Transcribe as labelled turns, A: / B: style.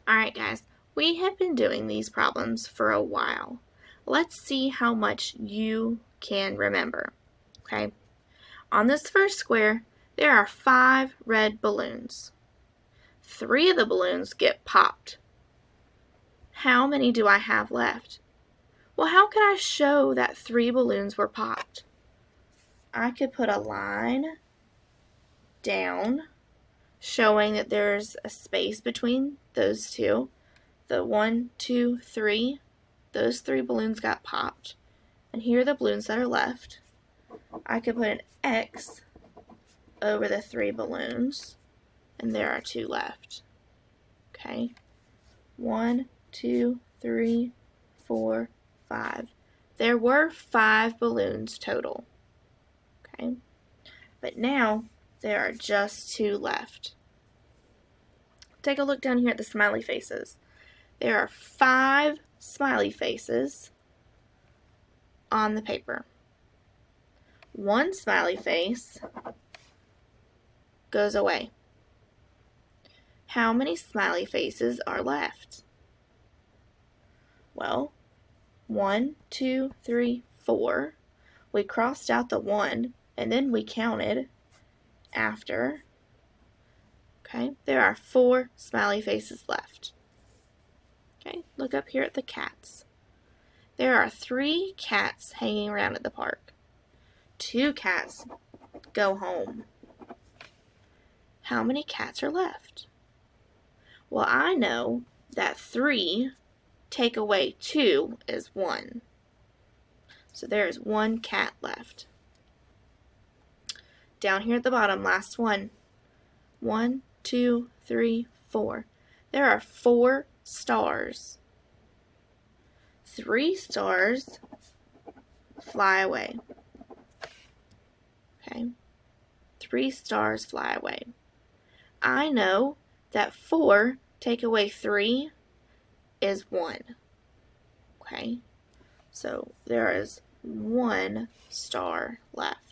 A: Alright guys, we have been doing these problems for a while. Let's see how much you can remember. Okay, on this first square, there are 5 red balloons. 3 of the balloons get popped. How many do I have left? Well, how can I show that 3 balloons were popped? I could put a line down showing that there's a space between those two. The 1, 2, 3, those 3 balloons got popped. And here are the balloons that are left. I could put an X over the 3 balloons, and there are 2 left. Okay, 1, 2, 3, 4, 5. There were 5 balloons total. Okay, but now there are just 2 left. Take a look down here at the smiley faces. There are 5 smiley faces on the paper. 1 smiley face goes away. How many smiley faces are left? Well, 1, 2, 3, 4. We crossed out the 1 and then we counted after. Okay, there are 4 smiley faces left. Okay, look up here at the cats. There are 3 cats hanging around at the park. 2 cats go home. How many cats are left? Well, I know that 3 take away 2 is 1. So there is 1 cat left. Down here at the bottom, last one. 1, 2, 3, 4. There are 4 stars. 3 stars fly away. Okay, 3 stars fly away. I know that 4 take away 3 is 1. Okay, so there is 1 star left.